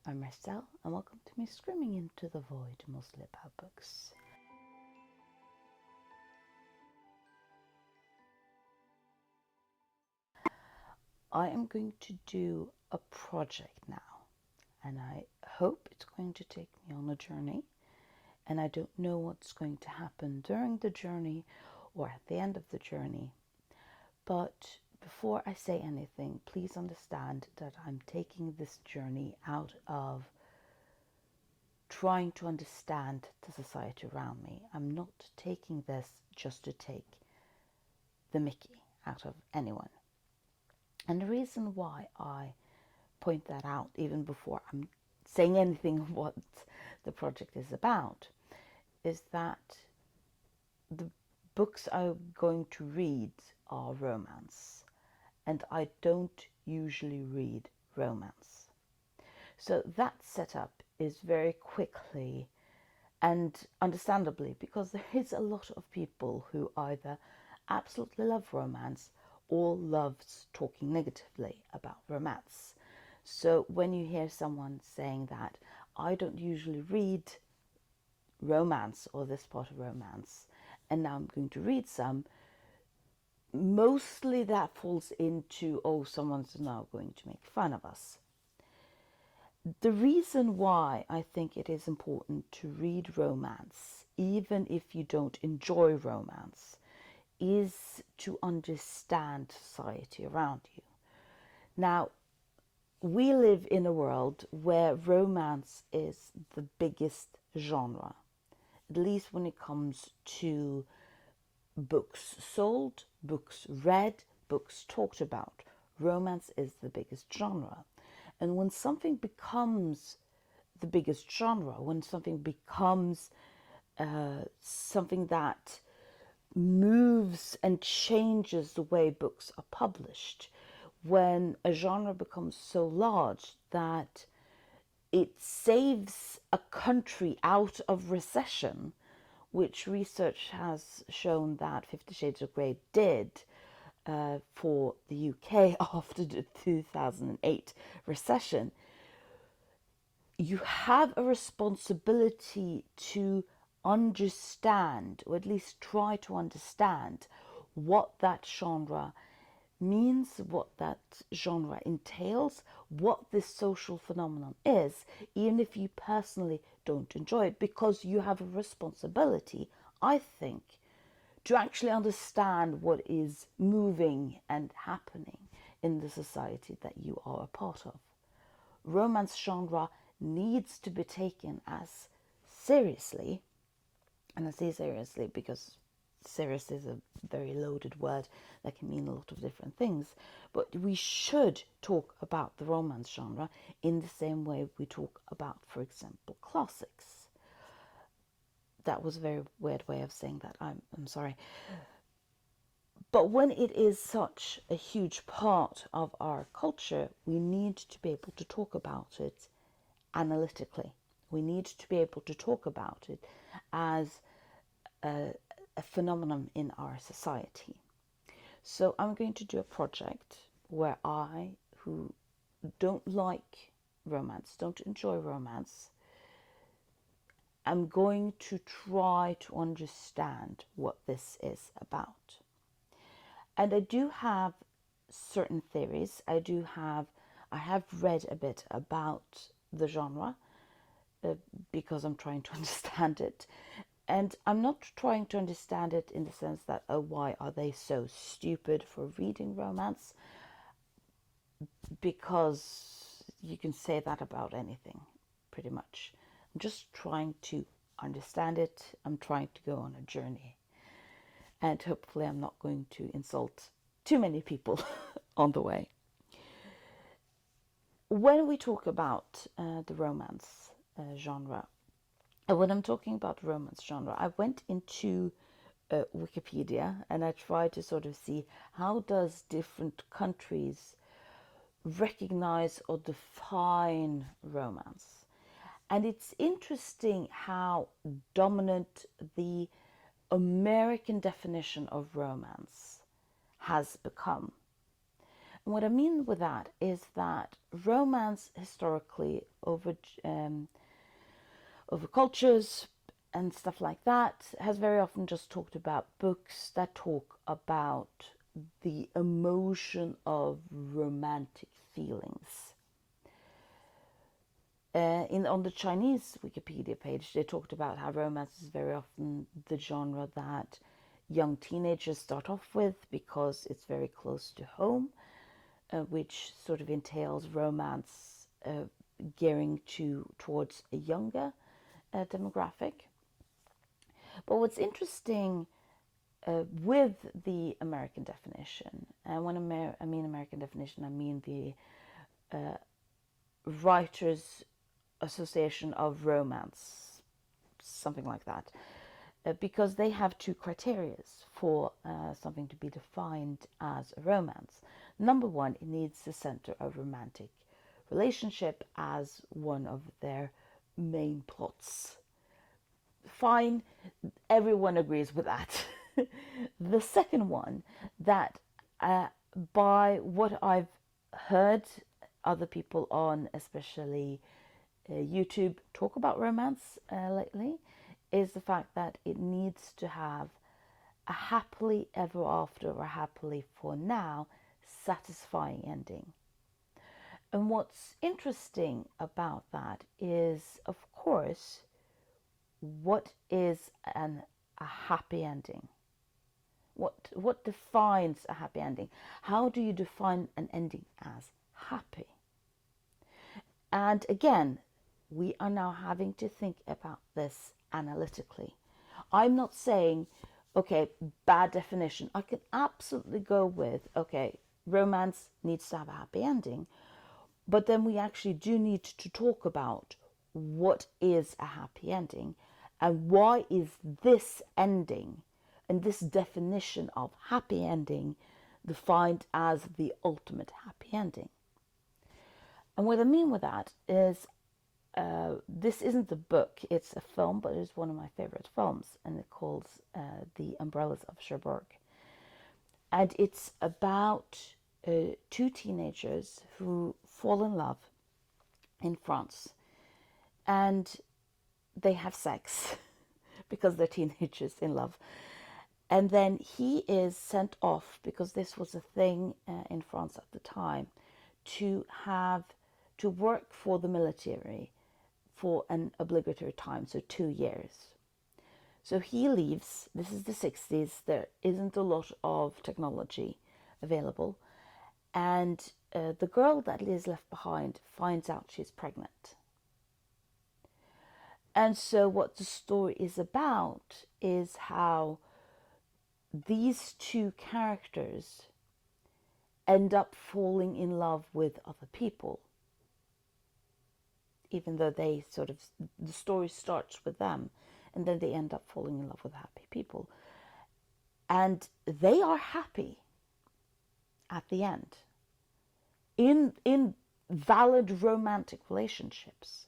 I'm Marcel, and welcome to me screaming into the void, mostly about books. I am going to do a project now, and I hope it's going to take me on a journey, and I don't know what's going to happen during the journey or at the end of the journey. But before I say anything, please understand that I'm taking this journey out of trying to understand the society around me. I'm not taking this just to take the mickey out of anyone. And the reason why I point that out, even before I'm saying anything of what the project is about, is that the books I'm going to read are romance, and I don't usually read romance. So that setup is very quickly and understandably, because there is a lot of people who either absolutely love romance or loves talking negatively about romance. So when you hear someone saying that I don't usually read romance or this part of romance, and now I'm going to read some, mostly that falls into, oh, someone's now going to make fun of us. The reason why I think it is important to read romance, even if you don't enjoy romance, is to understand society around you. Now, we live in a world where romance is the biggest genre, at least when it comes to books sold, books read, books talked about. Romance is the biggest genre. And when something becomes the biggest genre, when something becomes something that moves and changes the way books are published, when a genre becomes so large that it saves a country out of recession, which research has shown that 50 Shades of Grey did for the UK after the 2008 recession, you have a responsibility to understand, or at least try to understand, what that genre means, what that genre entails, what this social phenomenon is, even if you personally don't enjoy it, because you have a responsibility, I think, to actually understand what is moving and happening in the society that you are a part of. Romance genre needs to be taken as seriously, and I say seriously because serious is a very loaded word that can mean a lot of different things, but we should talk about the romance genre in the same way we talk about, for example, classics. That was a very weird way of saying that. I'm sorry. But when it is such a huge part of our culture, we need to be able to talk about it analytically. We need to be able to talk about it as a phenomenon in our society. So I'm going to do a project where I, who don't like romance, don't enjoy romance, I'm going to try to understand what this is about. And I do have certain theories. I have read a bit about the genre because I'm trying to understand it. And I'm not trying to understand it in the sense that, oh, why are they so stupid for reading romance? Because you can say that about anything, pretty much. I'm just trying to understand it. I'm trying to go on a journey. And hopefully I'm not going to insult too many people on the way. When we talk about the romance genre, when I'm talking about romance genre, I went into Wikipedia and I tried to sort of see how does different countries recognize or define romance. And it's interesting how dominant the American definition of romance has become. And what I mean with that is that romance historically over cultures and stuff like that has very often just talked about books that talk about the emotion of romantic feelings. On the Chinese Wikipedia page, they talked about how romance is very often the genre that young teenagers start off with because it's very close to home, which sort of entails romance gearing towards a younger demographic. But what's interesting with the American definition, and when I mean American definition, I mean the Writers Association of Romance, something like that, because they have two criteria for something to be defined as a romance. Number one, it needs the center of romantic relationship as one of their main plots. Fine, everyone agrees with that. The second one, that by what I've heard other people on, especially YouTube, talk about romance lately, is the fact that it needs to have a happily ever after or happily for now satisfying ending. And what's interesting about that is, of course, what is a happy ending? What defines a happy ending? How do you define an ending as happy? And again, we are now having to think about this analytically. I'm not saying, okay, bad definition. I can absolutely go with, okay, romance needs to have a happy ending. But then we actually do need to talk about what is a happy ending and why is this ending and this definition of happy ending defined as the ultimate happy ending. And what I mean with that is this isn't a book, it's a film, but it's one of my favorite films, and it calls The Umbrellas of Cherbourg. And it's about two teenagers who fall in love in France, and they have sex because they're teenagers in love. And then he is sent off, because this was a thing in France at the time, to work for the military for an obligatory time, so 2 years. So he leaves. This is the 60s. There isn't a lot of technology available. And the girl that is left behind finds out she's pregnant. And so what the story is about is how these two characters end up falling in love with other people. Even though the story starts with them, and then they end up falling in love with happy people. And they are happy at the end in valid romantic relationships.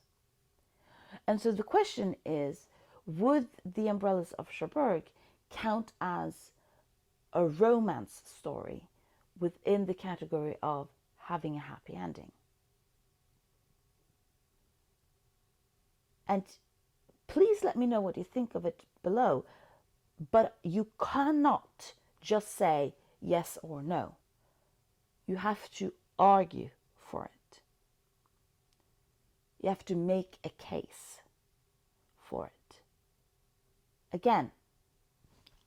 And so the question is, would The Umbrellas of Cherbourg count as a romance story within the category of having a happy ending? And please let me know what you think of it below. But you cannot just say yes or no. You have to argue for it. You have to make a case for it. Again,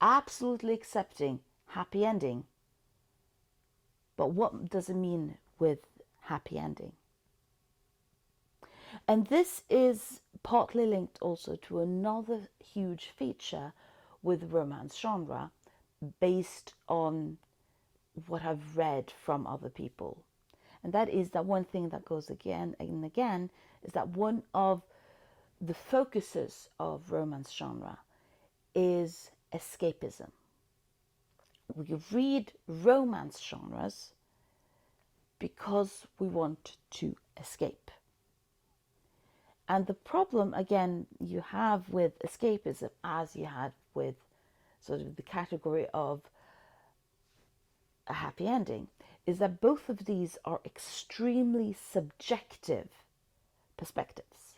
absolutely accepting happy ending. But what does it mean with happy ending? And this is partly linked also to another huge feature with romance genre, based on what I've read from other people. And that is that one thing that goes again and again is that one of the focuses of romance genre is escapism. We read romance genres because we want to escape. And the problem, again, you have with escapism, as you had with sort of the category of a happy ending, is that both of these are extremely subjective perspectives.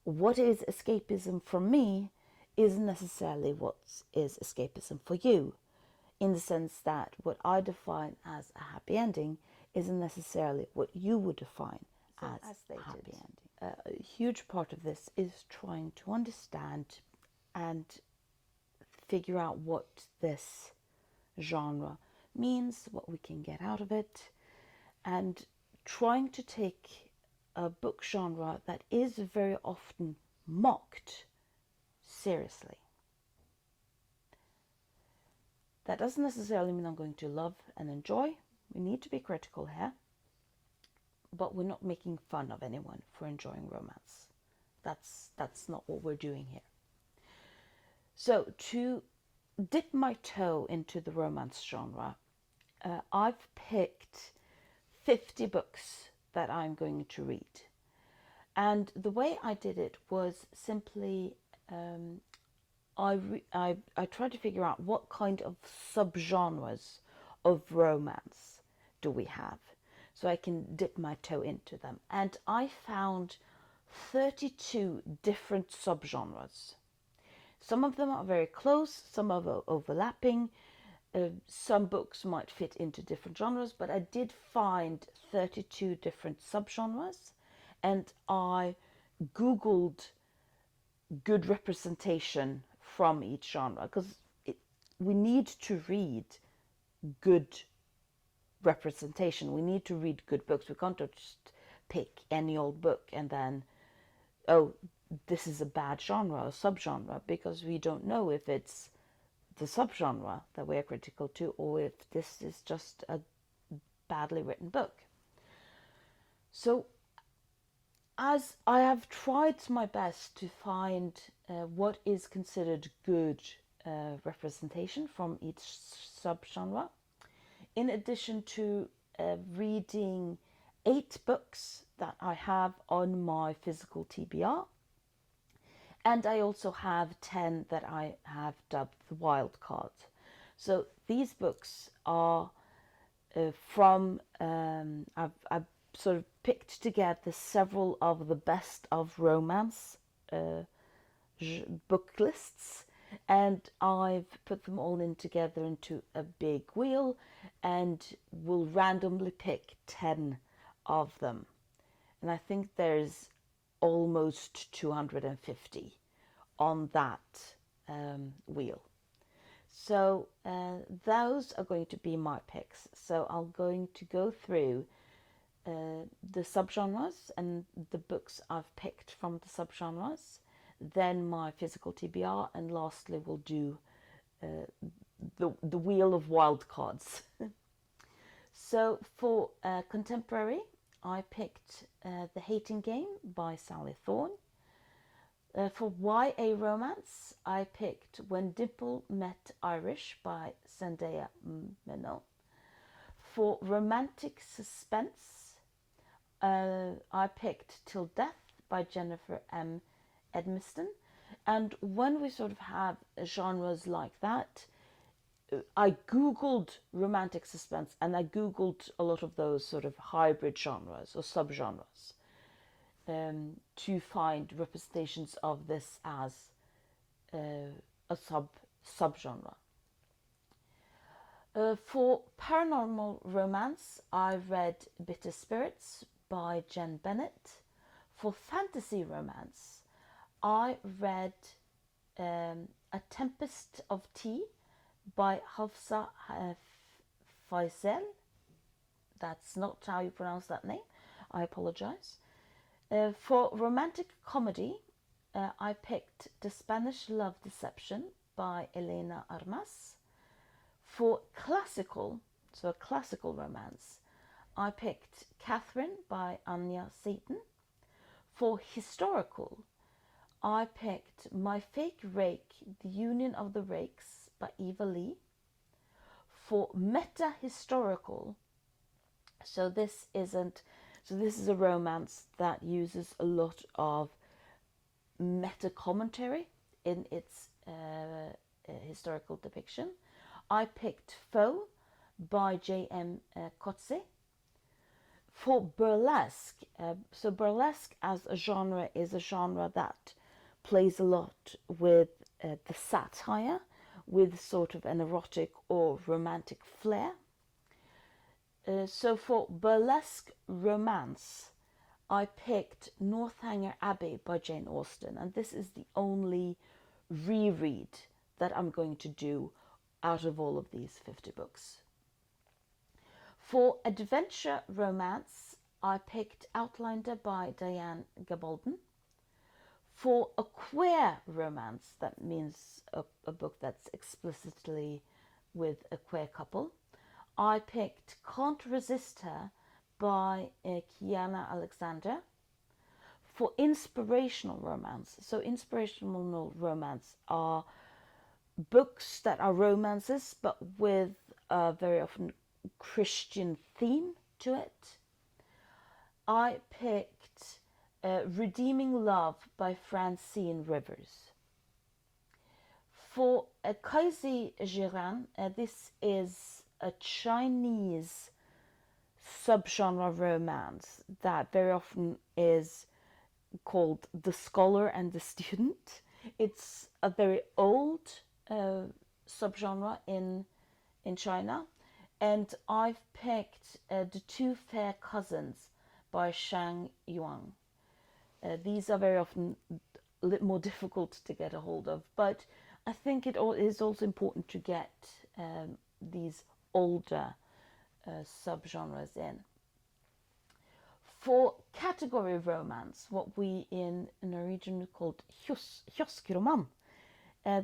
What is escapism for me isn't necessarily what is escapism for you, in the sense that what I define as a happy ending isn't necessarily what you would define as a happy ending. A huge part of this is trying to understand and figure out what this genre means, what we can get out of it, and trying to take a book genre that is very often mocked seriously. That doesn't necessarily mean I'm going to love and enjoy. We need to be critical here, but we're not making fun of anyone for enjoying romance. That's not what we're doing here. So to dip my toe into the romance genre, I've picked 50 books that I'm going to read. And the way I did it was simply I tried to figure out what kind of subgenres of romance do we have, so I can dip my toe into them. And I found 32 different subgenres. Some of them are very close, some are overlapping. Some books might fit into different genres, but I did find 32 different subgenres, and I Googled good representation from each genre, because we need to read good representation. We need to read good books. We can't just pick any old book and then, oh, this is a bad genre or subgenre, because we don't know if it's the subgenre that we are critical to, or if this is just a badly written book. So as I have tried my best to find what is considered good representation from each subgenre, in addition to reading 8 books that I have on my physical TBR, and I also have 10 that I have dubbed the wild cards. So these books are from, I've sort of picked together several of the best of romance book lists, and I've put them all in together into a big wheel, and will randomly pick 10 of them. And I think there's almost 250 on that wheel. So those are going to be my picks. So I'm going to go through the subgenres and the books I've picked from the subgenres, then my physical TBR, and lastly we'll do the wheel of wild cards. So for contemporary, I picked The Hating Game by Sally Thorne. For YA romance, I picked When Dimple Met Irish by Zendaya Menon. For romantic suspense, I picked Till Death by Jennifer M. Edmiston. And when we sort of have genres like that, I Googled romantic suspense, and I Googled a lot of those sort of hybrid genres or subgenres to find representations of this as a subgenre. For paranormal romance, I read Bitter Spirits by Jen Bennett. For fantasy romance, I read A Tempest of Tea by Hafsa Faisal. That's not how you pronounce that name. I apologize. For romantic comedy, I picked The Spanish Love Deception by Elena Armas. For classical, so a classical romance, I picked Catherine by Anya Seton. For historical, I picked My Fake Rake, The Union of the Rakes by Eva Lee. For meta-historical, so this is a romance that uses a lot of meta-commentary in its historical depiction. I picked Foe by J.M. Coetzee. For burlesque, so burlesque as a genre is a genre that plays a lot with the satire, with sort of an erotic or romantic flair. So for burlesque romance, I picked Northanger Abbey by Jane Austen, and this is the only reread that I'm going to do out of all of these 50 books. For adventure romance, I picked Outlander by Diane Gabaldon. For a queer romance, that means a book that's explicitly with a queer couple, I picked Can't Resist Her by Kiana Alexander. For inspirational romance, so inspirational romance are books that are romances but with a very often Christian theme to it. I picked Redeeming Love by Francine Rivers. For Kaisi Jiran, this is a Chinese subgenre romance that very often is called The Scholar and the Student. It's a very old subgenre in China, and I've picked The Two Fair Cousins by Shang Yuan. These are very often a little more difficult to get a hold of, but I think it is also important to get these older subgenres in. For category romance, what we in Norwegian called kioskroman,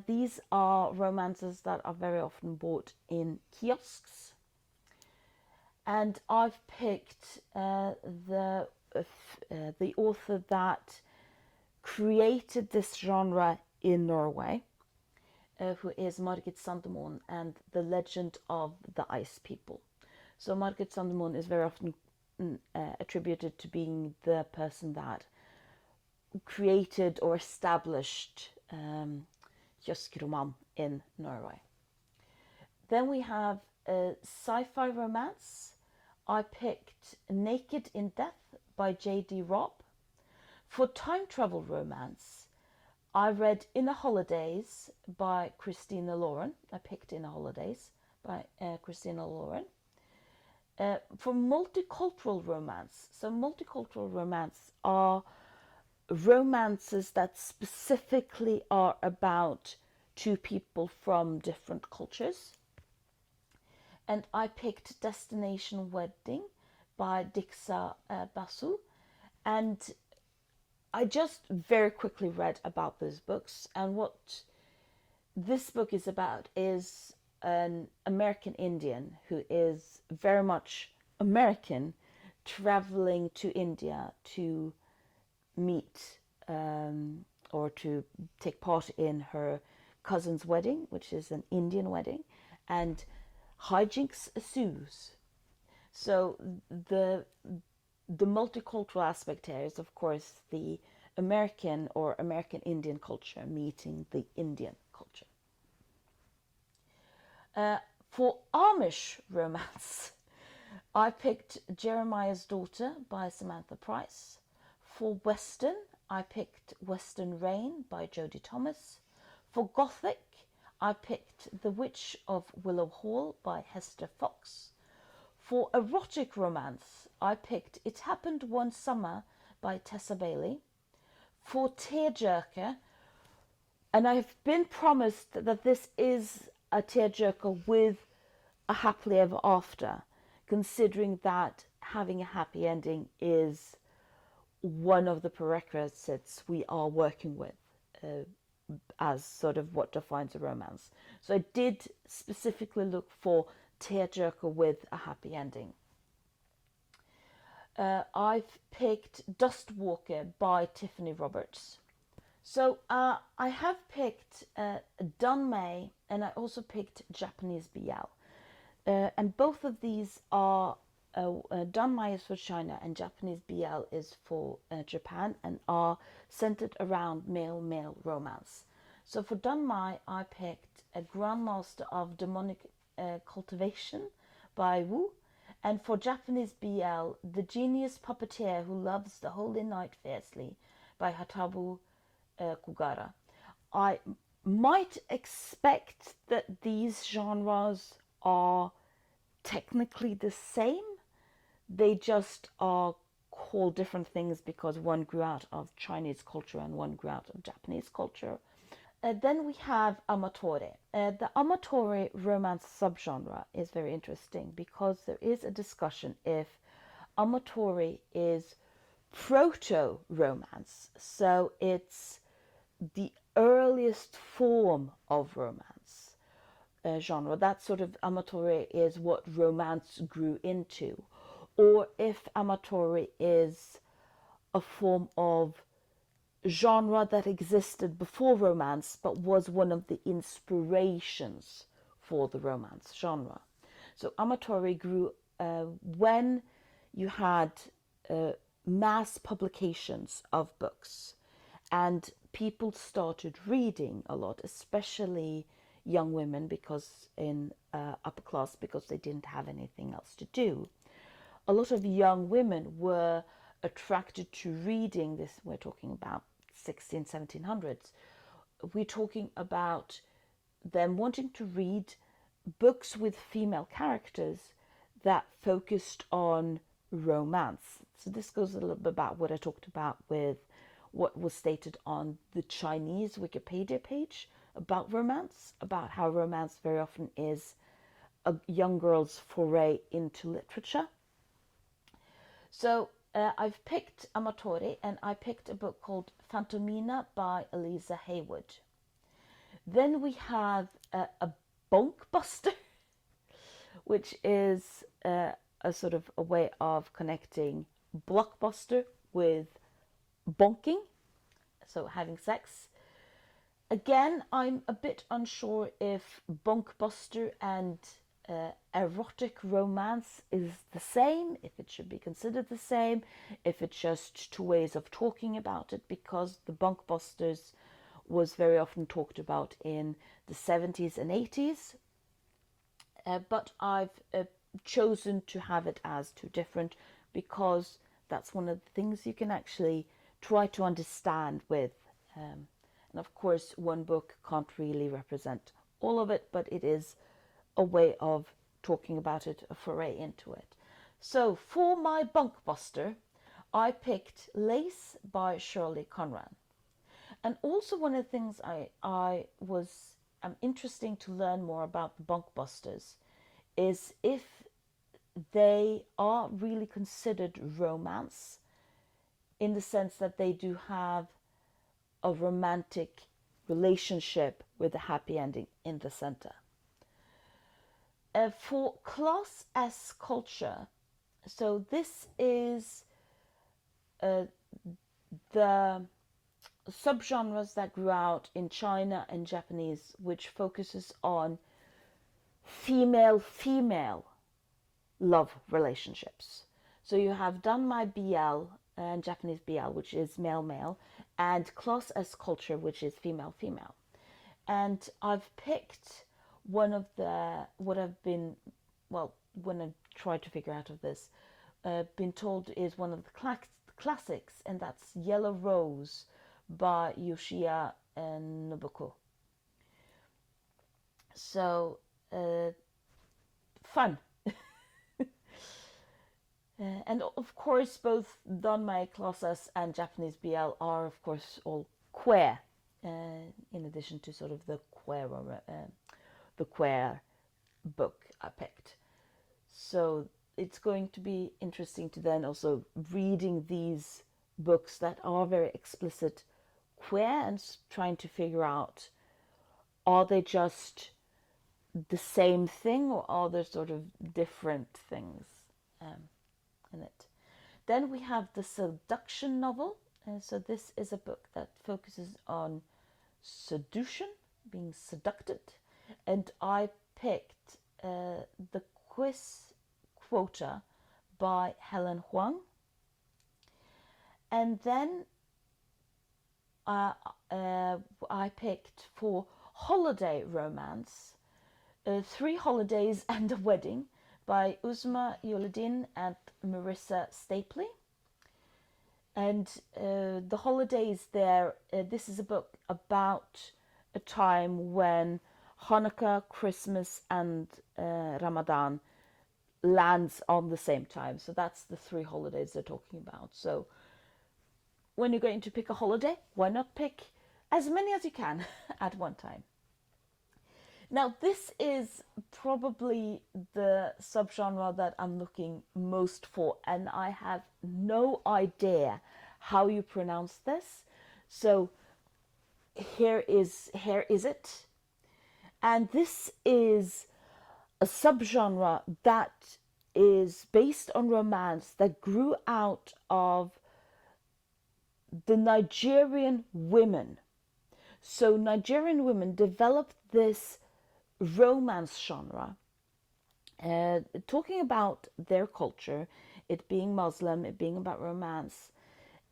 these are romances that are very often bought in kiosks. And I've picked the author that created this genre in Norway, who is Margit Sandemon and The Legend of the Ice People. So Margit Sandemon is very often attributed to being the person that created or established kioskroman in Norway. Then we have a sci-fi romance. I picked Naked in Death by J.D. Robb. For time travel romance, I read Inner Holidays by Christina Lauren. I picked Inner Holidays by Christina Lauren. For multicultural romance, so multicultural romance are romances that specifically are about two people from different cultures. And I picked Destination Wedding by Dixa Basu. And I just very quickly read about those books. And what this book is about is an American Indian who is very much American, traveling to India to meet or to take part in her cousin's wedding, which is an Indian wedding, and hijinks ensues. So the multicultural aspect here is, of course, the American or American Indian culture meeting the Indian culture. For Amish romance, I picked Jeremiah's Daughter by Samantha Price. For Western, I picked Western Rain by Jodie Thomas. For Gothic, I picked The Witch of Willow Hall by Hester Fox. For erotic romance, I picked It Happened One Summer by Tessa Bailey. For tearjerker, and I've been promised that this is a tearjerker with a happily ever after, considering that having a happy ending is one of the prerequisites we are working with as sort of what defines a romance. So I did specifically look for tearjerker with a happy ending. I've picked Dustwalker by Tiffany Roberts. So I have picked Dunmay, and I also picked Japanese BL. And both of these are, Dunmay is for China and Japanese BL is for Japan, and are centered around male-male romance. So for Dunmay, I picked A Grandmaster of Demonic Cultivation by Wu. And for Japanese BL, The Genius Puppeteer Who Loves the Holy Night Fiercely by Hatabu Kugara. I might expect that these genres are technically the same. They just are called different things because one grew out of Chinese culture and one grew out of Japanese culture. Then we have Amatore. The Amatore romance subgenre is very interesting because there is a discussion if Amatore is proto-romance. So it's the earliest form of romance genre. That sort of Amatore is what romance grew into. Or if Amatore is a form of genre that existed before romance but was one of the inspirations for the romance genre. So Amatore grew when you had mass publications of books and people started reading a lot, especially young women because in upper class because they didn't have anything else to do. A lot of young women were attracted to reading this. We're talking about 1700s. We're talking about them wanting to read books with female characters that focused on romance. So this goes a little bit about what I talked about with what was stated on the Chinese Wikipedia page about romance, about how romance very often is a young girl's foray into literature. So I've picked Amatore, and I picked a book called Phantomina by Eliza Haywood. Then we have a bonkbuster, which is a sort of a way of connecting blockbuster with bonking, so having sex. Again, I'm a bit unsure if bonkbuster and erotic romance is the same, if it should be considered the same, if it's just two ways of talking about it, because the bonkbusters was very often talked about in the 70s and 80s. But I've chosen to have it as two different because that's one of the things you can actually try to understand with. And of course, one book can't really represent all of it, but it is a way of talking about it, a foray into it. So for my bunkbuster, I picked Lace by Shirley Conran. And also one of the things I was interesting to learn more about the bunkbusters is if they are really considered romance in the sense that they do have a romantic relationship with a happy ending in the center. For Class S culture, so this is the subgenres that grew out in China and Japanese, which focuses on female love relationships. So you have Danmai BL and Japanese BL, which is male, and Class S culture, which is female. And I've picked one of the, what I've been, well, when I tried to figure out of this, been told is one of the classics, and that's Yellow Rose by Yoshia and Nobuko. So, fun. And of course, both Danmai Class S and Japanese BL are, of course, all queer, in addition to sort of the queer book I picked. So it's going to be interesting to then also reading these books that are very explicit queer and trying to figure out, are they just the same thing or are there sort of different things in it. Then we have the seduction novel. So this is a book that focuses on seduction, being seducted. And I picked The Quiz Quota by Helen Huang. And then I picked for holiday romance, 3 Holidays and a Wedding by Uzma Yoledin and Marissa Stapley. And The Holidays there, this is a book about a time when Hanukkah, Christmas and Ramadan lands on the same time. So that's the 3 holidays they're talking about. So when you're going to pick a holiday, why not pick as many as you can at one time? Now, this is probably the subgenre that I'm looking most for, and I have no idea how you pronounce this. So here is it. And this is a subgenre that is based on romance that grew out of the Nigerian women. So Nigerian women developed this romance genre, talking about their culture, it being Muslim, it being about romance.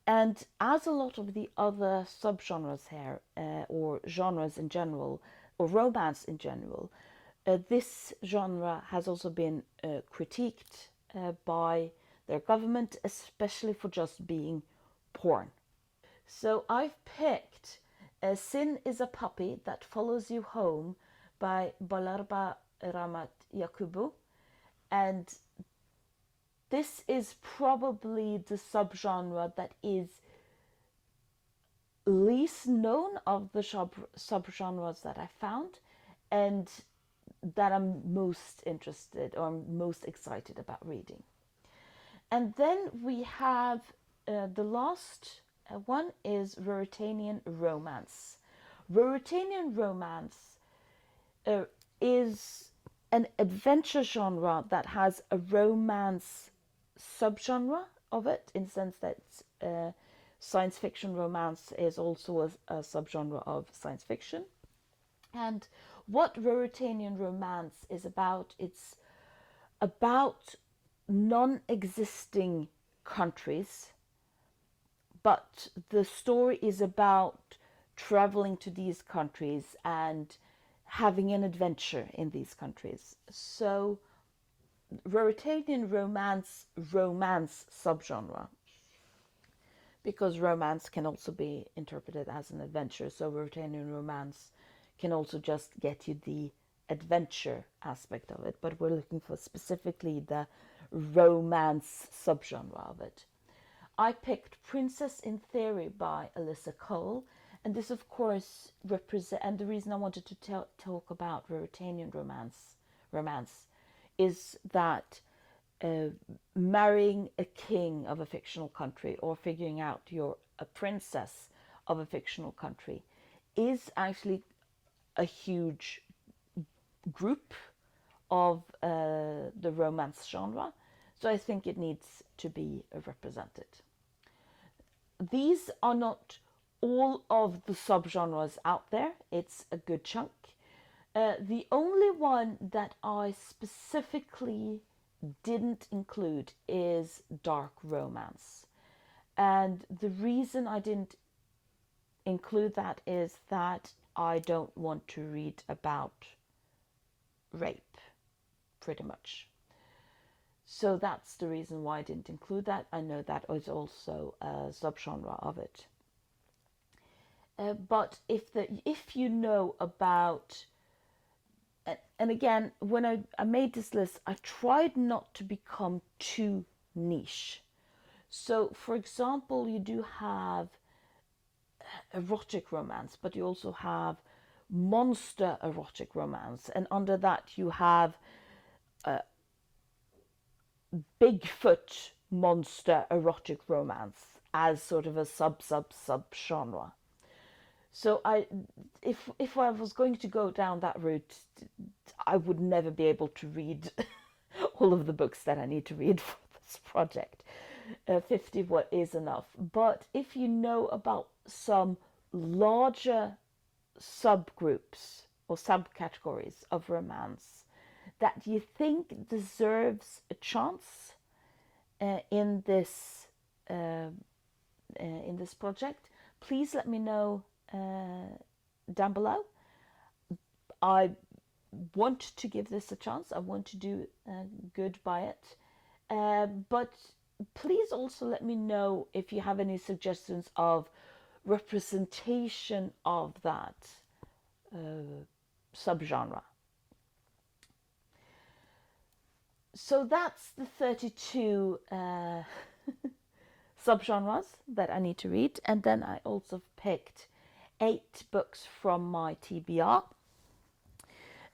And as a lot of the other subgenres here, or genres in general, or romance in general, this genre has also been critiqued by their government, especially for just being porn. So I've picked Sin is a Puppy That Follows You Home by Balarba Ramat Yakubu. And this is probably the subgenre that is least known of the subgenres that I found, and that I'm most interested or most excited about reading. And then we have the last one is Ruritanian romance. Ruritanian romance is an adventure genre that has a romance subgenre of it, in the sense that science fiction romance is also a subgenre of science fiction. And what Ruritanian romance is about, it's about non-existing countries, but the story is about traveling to these countries and having an adventure in these countries. So Ruritanian romance subgenre, because romance can also be interpreted as an adventure. So Ruritanian romance can also just get you the adventure aspect of it, but we're looking for specifically the romance subgenre of it. I picked Princess in Theory by Alyssa Cole, and this of course and the reason I wanted to talk about Ruritanian romance is that marrying a king of a fictional country, or figuring out you're a princess of a fictional country, is actually a huge group of the romance genre. So I think it needs to be represented. These are not all of the subgenres out there. It's a good chunk. The only one that I specifically didn't include is dark romance. And the reason I didn't include that is that I don't want to read about rape, pretty much. So that's the reason why I didn't include that. I know that is also a subgenre of it. But if you know about, and again, when I made this list, I tried not to become too niche. So, for example, you do have erotic romance, but you also have monster erotic romance, and under that you have Bigfoot monster erotic romance as sort of a sub genre. So if I was going to go down that route, I would never be able to read all of the books that I need to read for this project. 50 what is enough. But if you know about some larger subgroups or subcategories of romance that you think deserves a chance in this project, please let me know down below. I want to give this a chance. I want to do good by it. But please also let me know if you have any suggestions of representation of that subgenre. So that's the 32 subgenres that I need to read. And then I also picked 8 books from my TBR.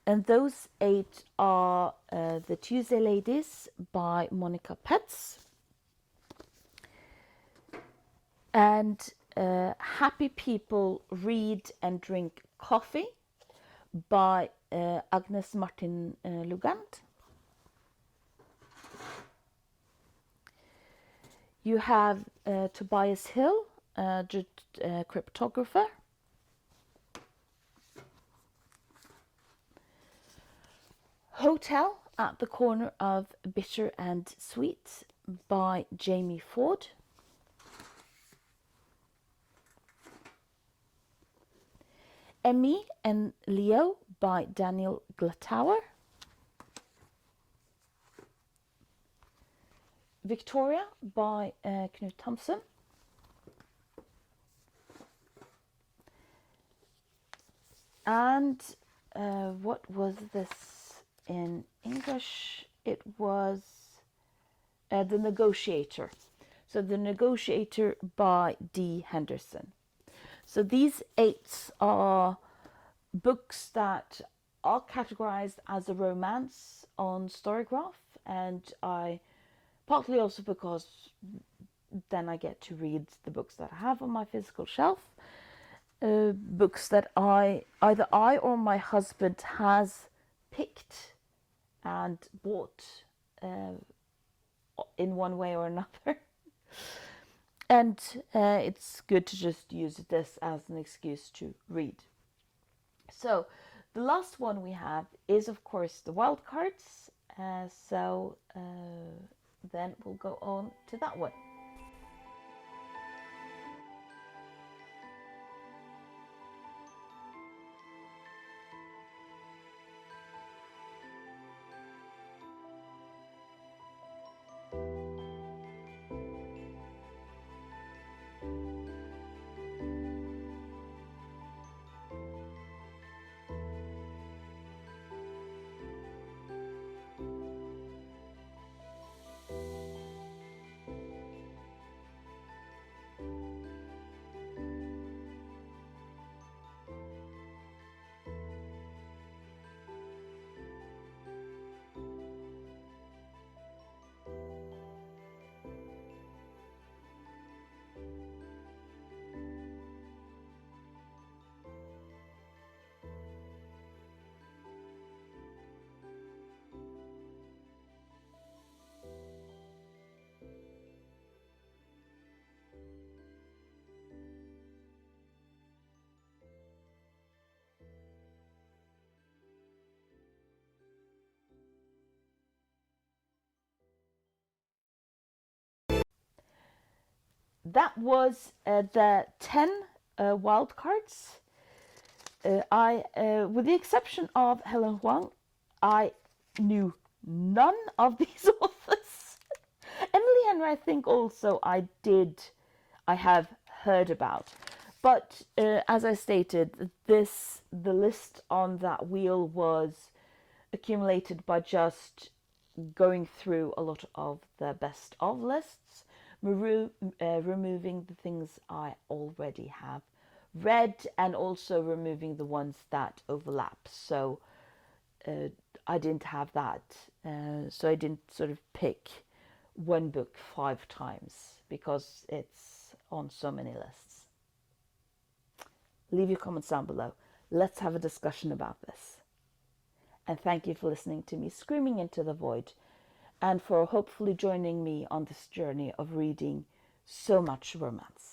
And those 8 are The Tuesday Ladies by Monica Petz, and Happy People Read and Drink Coffee by Agnes Martin Lugand. You have Tobias Hill, Cryptographer. Hotel at the Corner of Bitter and Sweet by Jamie Ford. Emmy and Leo by Daniel Glatower. Victoria by Knut Thompson. And what was this in English? It was The Negotiator. So The Negotiator by D. Henderson. So these 8 are books that are categorized as a romance on Storygraph, and I partly also because then I get to read the books that I have on my physical shelf, books that either I or my husband has picked and bought in one way or another. And it's good to just use this as an excuse to read. So the last one we have is, of course, the wild cards. So then we'll go on to that one. That was the 10 wild cards. With the exception of Helen Huang, I knew none of these authors. Emily Henry, I think also I have heard about. But as I stated, the list on that wheel was accumulated by just going through a lot of the best of lists, removing the things I already have read, and also removing the ones that overlap. So I didn't have that. So I didn't sort of pick one book 5 times because it's on so many lists. Leave your comments down below. Let's have a discussion about this. And thank you for listening to me screaming into the void, and for hopefully joining me on this journey of reading so much romance.